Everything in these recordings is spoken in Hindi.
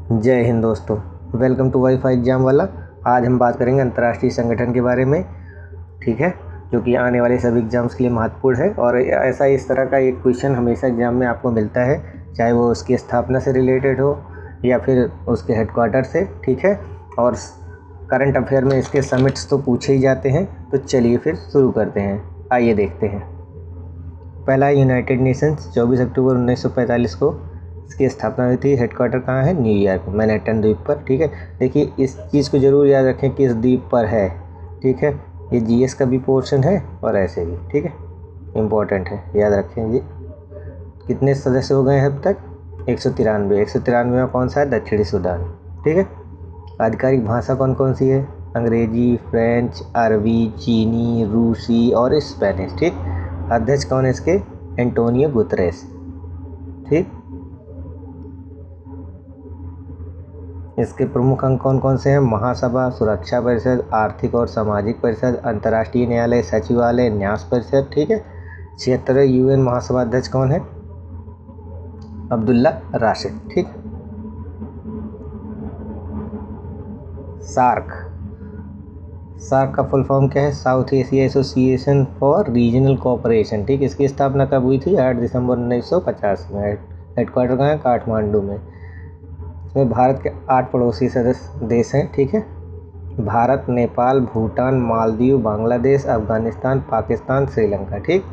जय हिंद दोस्तों, वेलकम टू वाईफाई एग्जाम वाला। आज हम बात करेंगे अंतर्राष्ट्रीय संगठन के बारे में, ठीक है, जो कि आने वाले सभी एग्जाम्स के लिए महत्वपूर्ण है। और ऐसा इस तरह का एक क्वेश्चन हमेशा एग्जाम में आपको मिलता है, चाहे वो उसकी स्थापना से रिलेटेड हो या फिर उसके हेडक्वार्टर से, ठीक है। और करंट अफेयर में इसके समिट्स तो पूछे ही जाते हैं। तो चलिए फिर शुरू करते हैं, आइए देखते हैं। पहला यूनाइटेड नेशंस 24 अक्टूबर 1945 को इसकी स्थापना हुई थी। हेडक्वार्टर कहाँ है? न्यूयॉर्क, मैनहट्टन द्वीप पर, ठीक है। देखिए इस चीज़ को ज़रूर याद रखें कि इस द्वीप पर है, ठीक है। ये जीएस का भी पोर्शन है और ऐसे भी, ठीक है, इम्पोर्टेंट है, याद रखें। ये कितने सदस्य हो गए हैं अब तक? 193 में कौन सा है? दक्षिणी सूडान, ठीक है। आधिकारिक भाषा कौन कौन सी है? अंग्रेजी, फ्रेंच, अरबी, चीनी, रूसी और स्पेनिश, ठीक। अध्यक्ष कौन है इसके? एंटोनियो गुतरेस, ठीक। इसके प्रमुख अंग कौन कौन से हैं? महासभा, सुरक्षा परिषद, आर्थिक और सामाजिक परिषद, अंतर्राष्ट्रीय न्यायालय, सचिवालय, न्यास परिषद, ठीक है। 76 यूएन महासभा अध्यक्ष कौन है? अब्दुल्ला राशिद, ठीक। सार्क, सार्क का फुल फॉर्म क्या है? South Asia association for regional cooperation, ठीक। इसकी स्थापना कब हुई थी? 8 दिसंबर 1950 में। हेडक्वार्टर कहाँ है? काठमांडू में। इसमें भारत के 8 पड़ोसी सदस्य देश हैं, ठीक है। भारत, नेपाल, भूटान, मालदीव, बांग्लादेश, अफगानिस्तान, पाकिस्तान, श्रीलंका, ठीक।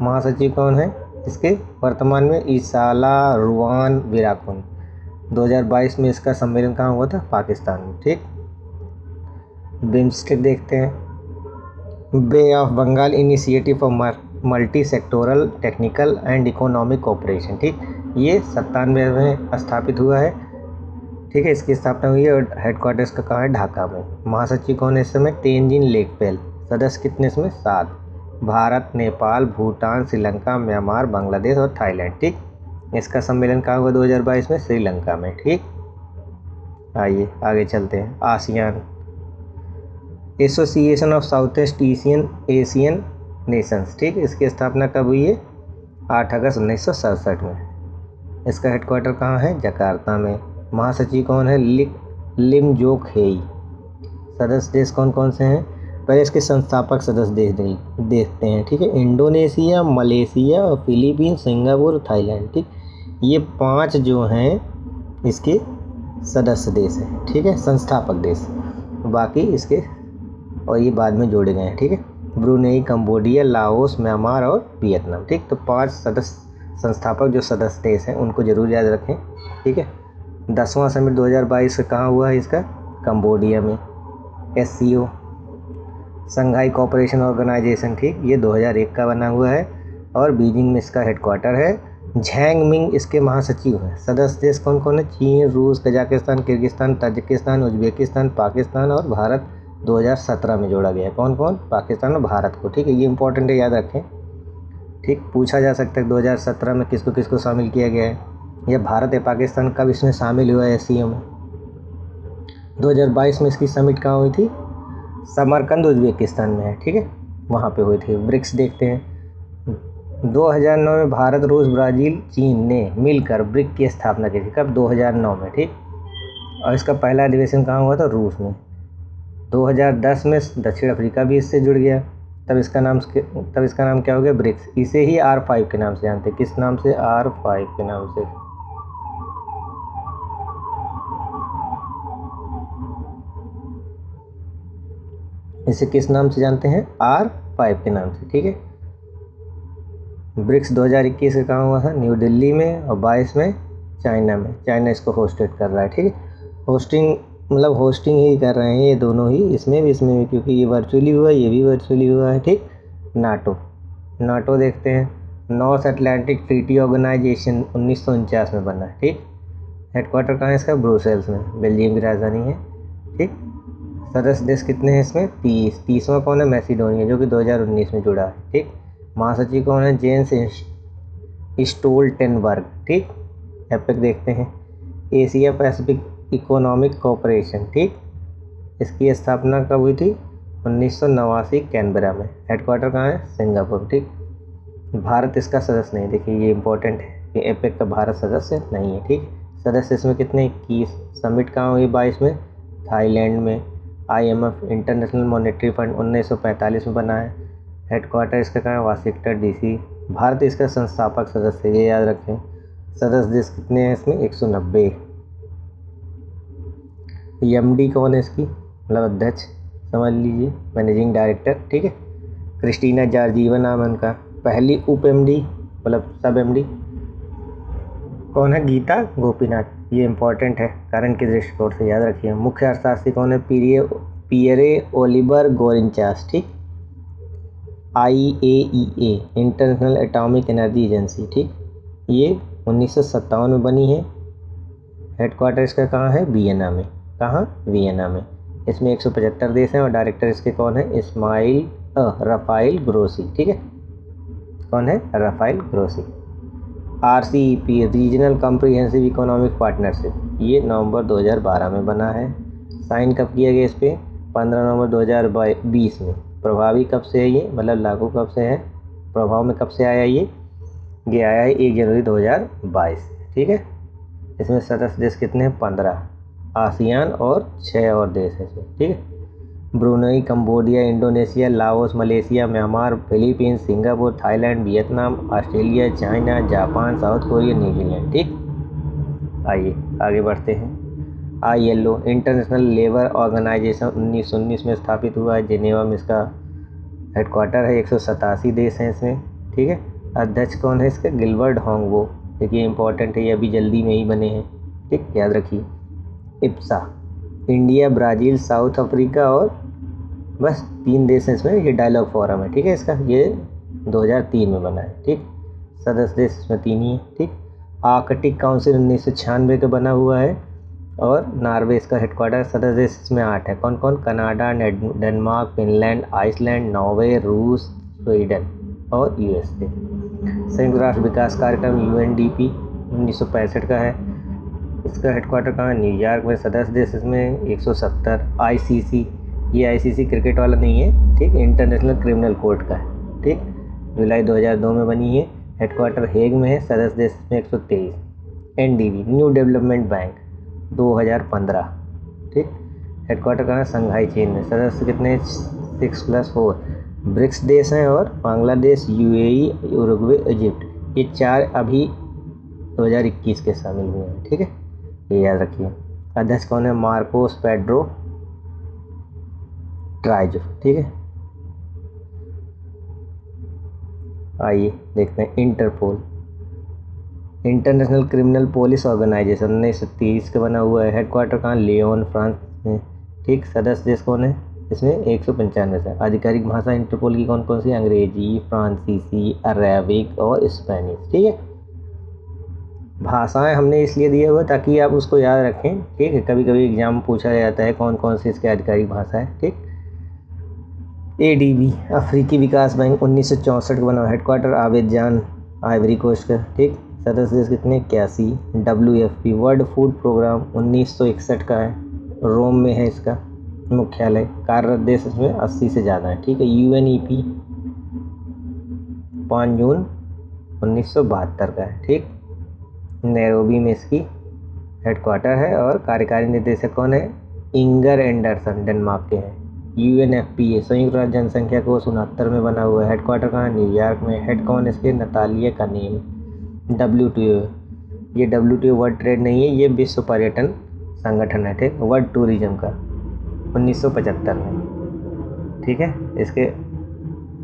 महासचिव कौन है इसके वर्तमान में? ईसाला रुआन विराकुन। 2022 में इसका सम्मेलन कहाँ हुआ था? पाकिस्तान में, ठीक। बिम्स्टेक देखते हैं। Bay of Bengal initiative for multi sectoral technical and economic cooperation, ठीक। ये 97 में स्थापित हुआ है, ठीक है। इसकी स्थापना हुई है और हेडक्वार्टर्स का कहाँ है? ढाका में। महासचिव कौन है इस समय? तेनजिन लेकपेल। सदस्य कितने इसमें? 7। भारत, नेपाल, भूटान, श्रीलंका, म्यांमार, बांग्लादेश और थाईलैंड, ठीक। इसका सम्मेलन कहाँ हुआ 2022 में? श्रीलंका में, ठीक। आइए आगे चलते हैं। ASEAN, association of south east Asian Nations, ठीक। इसकी स्थापना कब हुई है? 8 अगस्त 1967 में। इसका हेडक्वार्टर कहाँ है? जकार्ता में। महासचिव कौन है? लिमजोक हेई। सदस्य देश कौन कौन से हैं? पहले इसके संस्थापक सदस्य देश देखते हैं, ठीक है। इंडोनेशिया, मलेशिया और फिलीपीन, सिंगापुर, थाईलैंड, ठीक। ये 5 जो हैं इसके सदस्य देश हैं, ठीक है, संस्थापक देश। बाकी इसके और ये बाद में जोड़े गए हैं, ठीक है। ब्रुनेई, कंबोडिया, लाओस, म्यांमार और वियतनाम, ठीक। तो 5 सदस्य संस्थापक जो सदस्य देश हैं उनको जरूर याद रखें, ठीक है। 10वां समिट 2022 से कहाँ हुआ है इसका? कंबोडिया में। SCO, संघाई कोऑपरेशन ऑर्गेनाइजेशन, ठीक। ये 2001 का बना हुआ है और बीजिंग में इसका हेडक्वार्टर है। झैंगमिंग इसके महासचिव हैं। सदस्य देश कौन कौन है? चीन, रूस, Kazakhstan, Kyrgyzstan, Tajikistan, Uzbekistan, Pakistan और भारत 2017 में जोड़ा गया है। कौन कौन? पाकिस्तान और भारत को, ठीक है। ये इंपॉर्टेंट है, याद रखें, ठीक। पूछा जा सकता है 2017 में किसको किसको शामिल किया गया है, या भारत या पाकिस्तान कब इसमें शामिल हुआ है SCO में। 2022 में इसकी समिट कहाँ हुई थी? समरकंद, उज्बेकिस्तान में है, ठीक है, वहाँ पे हुई थी। ब्रिक्स देखते हैं। 2009 में भारत, रूस, ब्राज़ील, चीन ने मिलकर ब्रिक की स्थापना की थी। कब? 2009 में, ठीक। और इसका पहला अधिवेशन कहाँ हुआ था? रूस में। 2010 में दक्षिण अफ्रीका भी इससे जुड़ गया। तब इसका नाम क्या हो गया? ब्रिक्स। इसे ही R5 के नाम से जानते हैं। किस नाम से? R5 के नाम से। इसे किस नाम से जानते हैं? R5 के नाम से, ठीक है। ब्रिक्स 2021 से कहाँ हुआ था? न्यू दिल्ली में। और 22 में चाइना में। चाइना इसको होस्टेड कर रहा है, ठीक है। होस्टिंग ही कर रहे हैं ये दोनों ही, इसमें भी क्योंकि ये वर्चुअली हुआ, ये भी वर्चुअली हुआ है, ठीक। नाटो देखते हैं। नॉर्थ अटलांटिक ट्रीटी ऑर्गेनाइजेशन 1949 में बना है, ठीक। हेडक्वार्टर कहाँ है इसका? ब्रुसेल्स में, बेल्जियम की राजधानी है, ठीक। सदस्य देश कितने हैं इसमें? 30वां कौन है? मैसिडोनिया, जो कि 2019 में जुड़ा है, ठीक। महासचिव कौन है? जेंस स्टोल्टेनबर्ग, ठीक। एपेक देखते हैं। एशिया पैसिफिक इकोनॉमिक कोऑपरेशन, ठीक। इसकी स्थापना कब हुई थी? 1989 कैनबरा में। हेडक्वार्टर कहाँ है? सिंगापुर, ठीक। भारत इसका सदस्य नहीं। देखिए ये इंपॉर्टेंट है कि एपेक का भारत सदस्य नहीं है, ठीक। सदस्य इसमें कितने 21। समिट कहाँ हुई 22 में, थाईलैंड में। IMF इंटरनेशनल मॉनेटरी फंड 1945 में बना है। हेडक्वार्टर इसका कहाँ है, वाशिंगटन DC। भारत इसका संस्थापक सदस्य, ये याद रखें। सदस्य देश कितने हैं इसमें, 190। MD कौन है इसकी, मतलब अध्यक्ष समझ लीजिए, मैनेजिंग डायरेक्टर, ठीक है। क्रिस्टीना जॉर्जीवा नाम है उनका। पहली उप MD मतलब सब MD कौन है, गीता गोपीनाथ। ये इंपॉर्टेंट है कारण के दृष्टिकोण से, याद रखिए। मुख्य अर्थशास्त्री कौन है, पियरे ओलिवर गोरिंचास, ठीक। IAEA international atomic energy agency, ठीक, ये 1957 में बनी है। हेडक्वार्टर इसका कहाँ है, वियना में। कहाँ, वियना में। इसमें 175 देश हैं और डायरेक्टर इसके कौन है, राफाइल ग्रोसी, ठीक है। कौन है, Rafael Grossi. RCEP regional comprehensive economic partnership, ये नवंबर 2012 में बना है। साइन कब किया गया इस पर, 15 नवंबर 2020 में। प्रभावी कब से है ये, मतलब लागू कब से है, प्रभाव में कब से आया ये आया है 1 जनवरी 2022, ठीक है। इसमें सदस्य देश कितने हैं, 15। आसियान और 6 और देश हैं इसमें, ठीक है। Brunei, Cambodia, Indonesia, Laos, Malaysia, Myanmar, Philippines, Singapore, Thailand, Vietnam, Australia, China, Japan, south Korea, New Zealand, ठीक। आइए आगे बढ़ते हैं। ILO इंटरनेशनल लेबर ऑर्गेनाइजेशन 1919 में स्थापित हुआ है, जिनेवा में इसका हेडक्वार्टर है। 187 देश हैं इसमें, ठीक है। अध्यक्ष कौन है इसके, गिलबर्ट होंगबो, देखिए इंपॉर्टेंट है, ये अभी जल्दी में ही बने हैं, ठीक, याद रखिए। IPSA India, Brazil, south Africa और बस 3 देश हैं इसमें। ये डायलॉग फोरम है, ठीक है इसका, ये 2003 में बना है, ठीक। सदस्य देश इसमें 3 ही है, ठीक। आर्कटिक काउंसिल 1996 का बना हुआ है और नॉर्वे इसका हेडक्वार्टर। सदस्य देश इसमें 8 है, कौन कौन, Canada, Denmark, Finland, Iceland, Norway, रूस, स्वीडन और USA। संयुक्त राष्ट्र विकास कार्यक्रम UNDP 1965 का है, इसका हेडक्वार्टर कहाँ है, न्यूयॉर्क में। सदस्य देश इसमें 170। ICC, ये ICC क्रिकेट वाला नहीं है, ठीक, इंटरनेशनल क्रिमिनल कोर्ट का है, ठीक, जुलाई 2002 में बनी है। हेडक्वार्टर हेग में है। सदस्य देश इसमें 123। NDB न्यू डेवलपमेंट बैंक 2015, ठीक, हेडक्वार्टर कहाँ है, संघाई चीन में। सदस्य कितने, 6+4। ब्रिक्स देश हैं और बांग्लादेश, UAE, उरुग्वे, इजिप्ट, ये 4 अभी 2021 के शामिल हुए हैं, ठीक है, ये याद रखिए। अध्यक्ष कौन है, मार्कोस पेड्रो ट्राइजो, ठीक है। आइए देखते हैं Interpol international criminal police organization 1930 का बना हुआ है। हेडक्वार्टर कहाँ, लियोन, फ्रांस में, ठीक। सदस्य देश कौन है इसमें, 195 है। आधिकारिक भाषा इंटरपोल की कौन कौन सी, अंग्रेजी, फ्रांसीसी, अरेबिक और स्पेनिश, ठीक है। भाषाएं हमने इसलिए दिए हुए ताकि आप उसको याद रखें, ठीक है। कभी कभी एग्जाम पूछा जाता है कौन कौन सी इसके आधिकारिक भाषा है, ठीक। ADB अफ्रीकी विकास बैंक 1964 का बना, हेडक्वार्टर आबिदजान, आइवरी कोस्ट का, ठीक। सदस्य देश कितने, 81। WFP वर्ल्ड फूड प्रोग्राम 1961 का है, रोम में है इसका मुख्यालय। कार्यरत देश इसमें 80 से ज़्यादा है, ठीक है। UNEP 5 जून 1972 का है, ठीक। नैरोबी में इसकी हेडक्वार्टर है और कार्यकारी निदेशक कौन है, इंगर एंडरसन, डेनमार्क के हैं। UNFPA संयुक्त राष्ट्र जनसंख्या कोष 69 में बना हुआ है। हेडक्वार्टर कहाँ है, न्यूयॉर्क में। हेड कौन इसके, नतालिया कनीम। WTO, ये WTO वर्ल्ड ट्रेड नहीं है, ये विश्व पर्यटन संगठन है, ठीक, वर्ल्ड टूरिज्म का 1975 में, ठीक है। इसके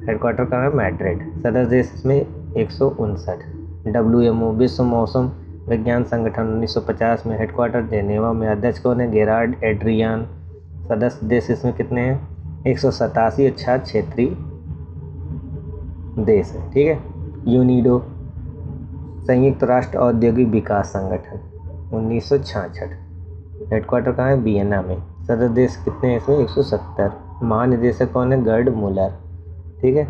हेडक्वार्टर कहाँ है, मैड्रिड। सदस्य देश इसमें 159। WMO विश्व मौसम विज्ञान संगठन 1950 में, हेडक्वार्टर जेनेवा में। अध्यक्ष कौन है, गेरार्ड एड्रियान। सदस्य देश इसमें कितने हैं, 187 और 6 क्षेत्रीय देश है, ठीक है। यूनिडो संयुक्त राष्ट्र औद्योगिक विकास संगठन 1966, हेडक्वार्टर कहाँ है, वियना में। सदस्य देश कितने हैं इसमें, 170। महानिदेशक कौन है, गर्ड मुलर, ठीक है।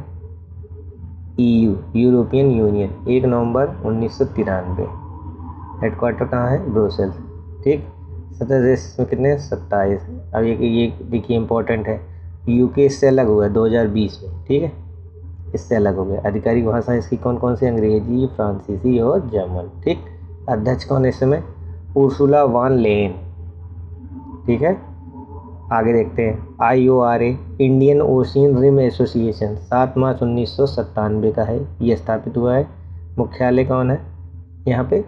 EU यूरोपियन यूनियन 1 नवंबर 1993, हेडक्वार्टर कहाँ है, ब्रुसेल्स, ठीक। सदस्य देश में कितने, 27। अब ये देखिए इंपॉर्टेंट है, UK इससे अलग हुआ है 2020 में, ठीक है, इससे अलग हो गया। आधिकारिक भाषा इसकी कौन कौन सी, अंग्रेजी, फ्रांसीसी और जर्मन, ठीक। अध्यक्ष कौन है इस समय, उर्सुला वान लेन। ठीक है, आगे देखते हैं। IORA Indian Ocean Rim Association 7 March 1997 का है, ये स्थापित हुआ है। मुख्यालय कौन है यहाँ पे?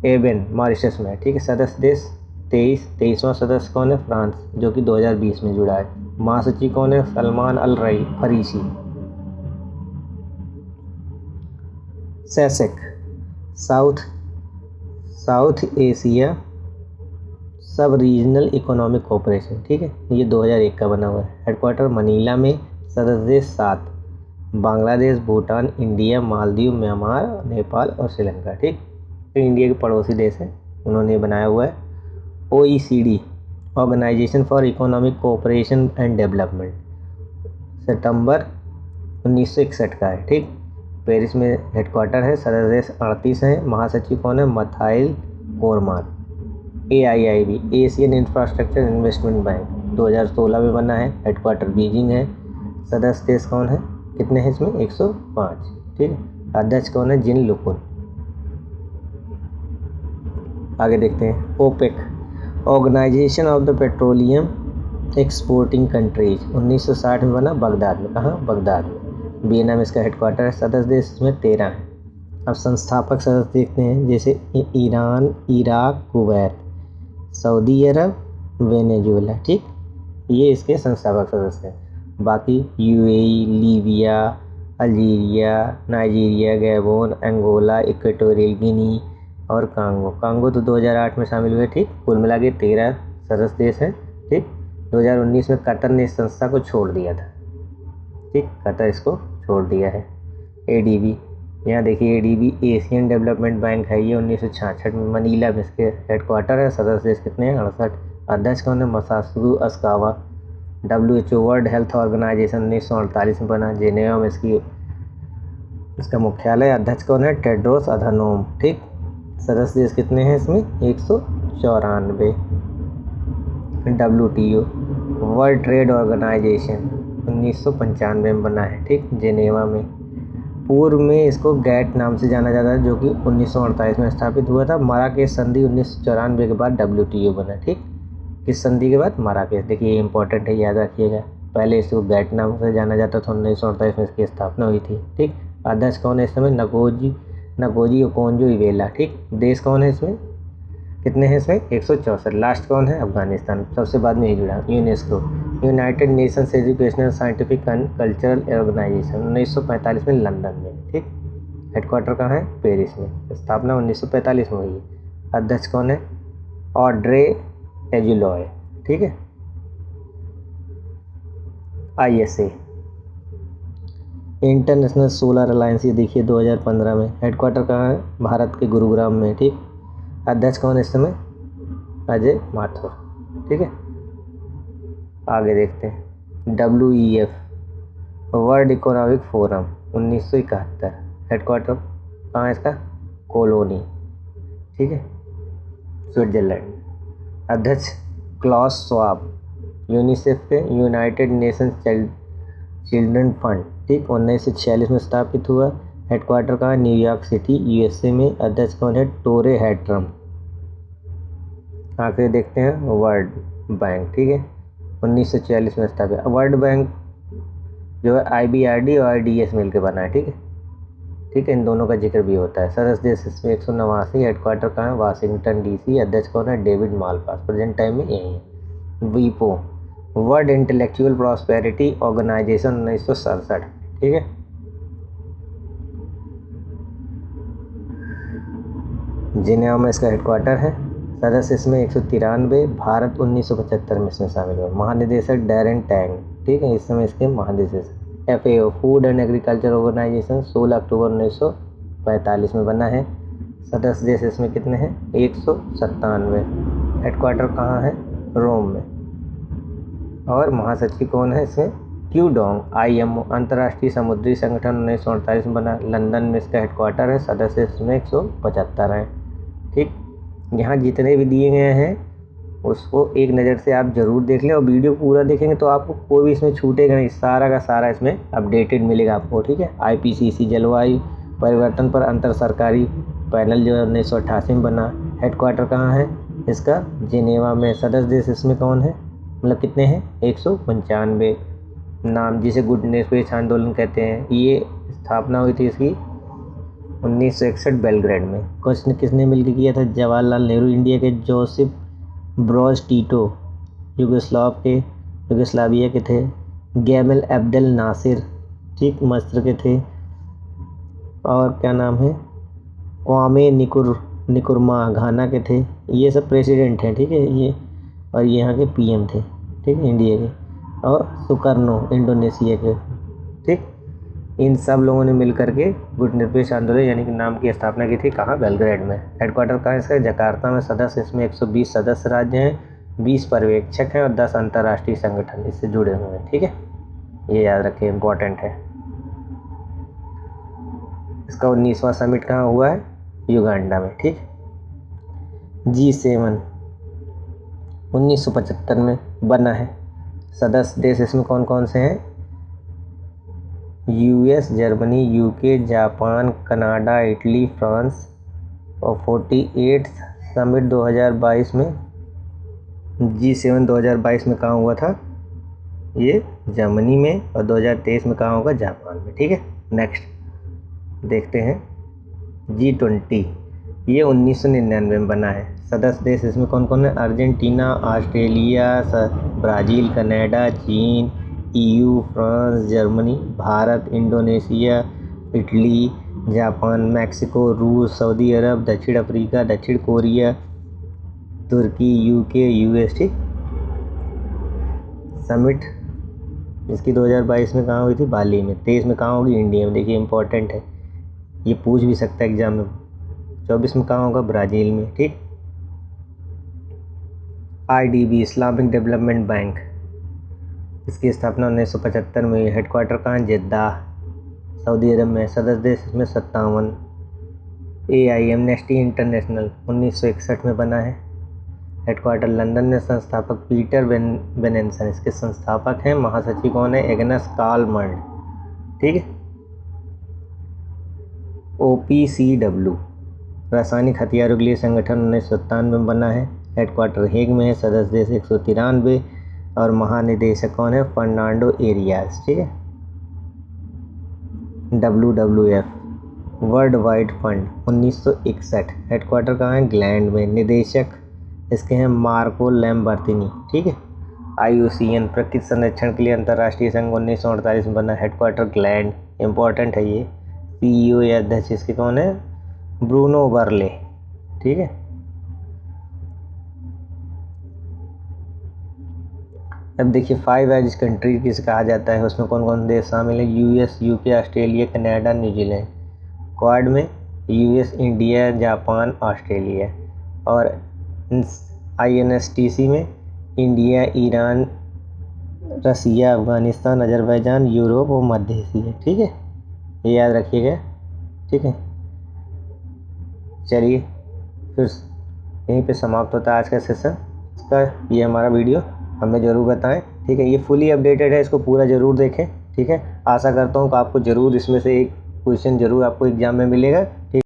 एबेन, मॉरिशस में। ठीक है, सदस्य देश 23वां सदस्य कौन है? फ्रांस, जो कि 2020 में जुड़ा है। महासचिव कौन है? सलमान अल फरीसी। सेसेक साउथ एशिया सब रीजनल इकोनॉमिक कोऑपरेशन। ठीक है, ये 2001 का बना हुआ है। हेडक्वार्टर मनीला में। सदस्य देश 7, बांग्लादेश, भूटान, इंडिया, मालदीव, म्यांमार, नेपाल और श्रीलंका। ठीक, तो इंडिया के पड़ोसी देश हैं, उन्होंने बनाया हुआ है। OECD organisation for economic cooperation and development, सितंबर 1961 का है। ठीक, पेरिस में हेडक्वार्टर है। सदस्य देश 38 हैं। महासचिव कौन है? मथाइल कोरमान। AIIB Asian infrastructure investment bank 2016 में बना है। हेडक्वार्टर बीजिंग है। सदस्य देश कौन है? कितने हैं इसमें? 105। ठीक है, अध्यक्ष कौन है? जिन लुकुन। आगे देखते हैं। OPEC organization of the petroleum exporting countries 1960 में बना, बगदाद में। कहाँ? बगदाद में। वियना में इसका हेडक्वार्टर है। सदस्य देश इसमें 13 हैं। अब संस्थापक सदस्य देखते हैं, जैसे Iran, Iraq, Kuwait, Saudi Arab, Venezuela. ठीक, ये इसके संस्थापक सदस्य हैं। बाकी UAE, Libya, Algeria, Nigeria, Gabon, Angola, Equatorial Guinea और कांगो तो 2008 में शामिल हुए। ठीक, कुल मिला के 13 सदस्य देश हैं। ठीक, 2019 में कतर ने इस संस्था को छोड़ दिया था। ठीक, कतर इसको छोड़ दिया है। ADB, यहाँ देखिए ADB एशियन डेवलपमेंट बैंक है, ये 1966 में मनीला में इसके हेडक्वार्टर है। सदस्य देश कितने हैं? 68। अध्यक्ष कौन है? मसासुरू Asakawa. WHO world health organisation 1948 में बना, जेनेवा में इसका मुख्यालय। अध्यक्ष कौन है? Tedros Adhanom. ठीक, सदस्य देश कितने हैं इसमें? 194। WTO वर्ल्ड ट्रेड ऑर्गेनाइजेशन 1995 में बना है। ठीक, जेनेवा में। पूर्व में इसको गैट नाम से जाना जाता है, जो कि 1948 में स्थापित हुआ था। मराकेश संधि 1994 के बाद WTO बना। ठीक, किस संधि के बाद? मराकेश। देखिए ये इंपॉर्टेंट है, याद रखिएगा। पहले इसको गैट नाम से जाना जाता था, 1948 में इसकी स्थापना हुई थी। ठीक, अध्यक्ष कौन है इस समय? Ngozi Okonjo Iweala. ठीक, देश कौन है इसमें? कितने हैं इसमें? 164। लास्ट कौन है? अफगानिस्तान, सबसे बाद में ही जुड़ा। UNESCO United Nations educational scientific and cultural organization 1945 में लंदन में। ठीक, हेडक्वार्टर कहाँ है? पेरिस में। स्थापना 1945 में हुई है। अध्यक्ष कौन है? ऑड्रे एजुलॉय। ठीक है। ISA इंटरनेशनल सोलर अलायंस, ये देखिए 2015 में। हेडक्वार्टर कहाँ है? भारत के गुरुग्राम में। ठीक, अध्यक्ष कौन है इस समय? अजय माथुर। ठीक है, आगे देखते हैं। WEF world economic forum 1971। Headquarter कहाँ है इसका? कोलोनी। ठीक है, स्विट्जरलैंड। अध्यक्ष क्लॉस स्वाब। यूनिसेफ के यूनाइटेड नेशंस चिल्ड्रन फंड। ठीक, 1946 में स्थापित हुआ। हेडक्वार्टर कहाँ है? न्यूयॉर्क सिटी, USA में। अध्यक्ष कौन है? टोरे हैट्रम। आखिर देखते हैं वर्ल्ड बैंक। ठीक है, 1946 में स्थापित। वर्ल्ड बैंक जो है IBRD और IDS मिलकर बना है। ठीक है, ठीक है, इन दोनों का जिक्र भी होता है। सदस्य देश इसमें 189। हेडक्वार्टर कहाँ है? Washington DC। अध्यक्ष कौन है? डेविड मालपास, प्रेजेंट टाइम में यही है। WIPO world intellectual prosperity organization 1967। ठीक है, जिनेवा में इसका हेडक्वार्टर है। सदस्य इसमें 193। भारत 1975 में इसमें शामिल हुआ। महानिदेशक डैरेन टैंग। ठीक है, इस समय इसके महानिदेशक। FAO food and agriculture organization 16 October 1945 में बना है। सदस्य देश इसमें कितने हैं? 197। हेडक्वार्टर कहाँ है? रोम में। और महासचिव कौन है इसमें? क्यूडोंग। IMO अंतर्राष्ट्रीय समुद्री संगठन 1948 में बना, लंदन में इसका हेडक्वार्टर है। सदस्य इसमें 175 हैं। ठीक, यहाँ जितने भी दिए गए हैं उसको एक नज़र से आप ज़रूर देख लें, और वीडियो पूरा देखेंगे तो आपको कोई भी इसमें छूटेगा नहीं, सारा का सारा इसमें अपडेटेड मिलेगा आपको। ठीक है, IPCC जलवायु परिवर्तन पर अंतर सरकारी पैनल जो है 1988 में बना। हेडक्वार्टर कहाँ है? इसका जिनेवा में। सदस्य देश इसमें कौन है, मतलब कितने हैं, 195। नाम जिसे गुड निरपेक्ष आंदोलन कहते हैं, ये स्थापना हुई थी इसकी 1961 बेलग्रेड में। क्वेश्चन किसने मिलकर किया था, जवाहरलाल नेहरू इंडिया के, जोसेफ ब्रोज टीटो यूगोस्लाविया के थे, गैमल अब्देल नासिर ठीक मस्र के थे, और क्या नाम है, क्वामे निकुरमा घाना के थे। ये सब प्रेसिडेंट हैं, ठीक है ये, और यहाँ के पीएम थे, ठीक है इंडिया के, और सुकर्नो इंडोनेशिया के, ठीक। इन सब लोगों ने मिल करके गुट निरपेक्ष आंदोलन यानी कि नाम की स्थापना की थी। कहाँ, बेलग्रेड में। हेडक्वार्टर कहाँ है इसका, जकार्ता में। सदस्य इसमें 120 सदस्य राज्य हैं, 20 पर्यवेक्षक हैं और 10 अंतर्राष्ट्रीय संगठन इससे जुड़े हुए हैं, ठीक है, ये याद रखिए, इम्पोर्टेंट है। इसका 19वां समिट कहाँ हुआ है, युगांडा में, ठीक। G7 1975 में बना है। सदस्य देश इसमें कौन कौन से हैं, US, Germany, UK, Japan, Canada, Italy, France. और 48 समिट 2022 में, G7 2022 में कहाँ हुआ था, ये जर्मनी में, और 2023 में कहाँ होगा, जापान में, ठीक है। नेक्स्ट देखते हैं G20, ये 1999 में बना है। सदस्य देश इसमें कौन कौन है, अर्जेंटीना, ऑस्ट्रेलिया, ब्राज़ील, कनाडा, चीन, EU, France, Germany, Bharat, Indonesia, Italy, Japan, Mexico, रूस, सऊदी अरब, दक्षिण अफ्रीका, दक्षिण कोरिया, तुर्की, UK, US, ठीक। समिट इसकी 2022 में कहाँ हुई थी, बाली में। 23 में कहाँ होगी, इंडिया में। देखिए इंपॉर्टेंट है, ये पूछ भी सकता है एग्जाम में। 24 में कहाँ होगा, ब्राज़ील में, ठीक। IDB इस्लामिक डेवलपमेंट बैंक, इसकी स्थापना 1975 में हुई। हेडक्वार्टर कहाँ, जेद्दा, सऊदी अरब में। सदस्य देश इसमें 57। AI एमनेस्टी इंटरनेशनल 1961 में बना है। हेडक्वार्टर लंदन में। संस्थापक पीटर बेनेंसन इसके संस्थापक हैं। महासचिव कौन है, एग्नस कार्लमंड, ठीक है। OPCW रासायनिक हथियारों के लिए संगठन 1997 में बना है। हेडक्वार्टर हेग में है। सदस्य देश 193 और महानिदेशक कौन है, फर्नांडो एरियास, ठीक है। WWF world wide fund 1961। Headquarter कहाँ है, ग्लैंड में। निदेशक इसके हैं मार्को लैम्बर्तिनी, ठीक है। IUCN प्रकृति संरक्षण के लिए अंतर्राष्ट्रीय संघ 1948 में बना। हेडक्वार्टर ग्लैंड, इंपॉर्टेंट है ये। CEO या अध्यक्ष इसके कौन है, ब्रूनो बर्ले, ठीक है। अब देखिए 5 एज कंट्री किसे कहा जाता है, उसमें कौन कौन देश शामिल है, US, UK, Australia, Canada, New Zealand. Quad में US, इंडिया, जापान, ऑस्ट्रेलिया। और INSTC में इंडिया, ईरान, रसिया, अफगानिस्तान, अजरबैजान, यूरोप और मध्य एशिया, ठीक है, ये याद रखिएगा, ठीक है। चलिए फिर यहीं पे समाप्त होता है आज का सेशन। इसका ये हमारा वीडियो हमें ज़रूर बताएं, ठीक है। ये फुली अपडेटेड है, इसको पूरा ज़रूर देखें, ठीक है। आशा करता हूँ कि आपको ज़रूर इसमें से एक क्वेश्चन ज़रूर आपको एग्जाम में मिलेगा, ठीक।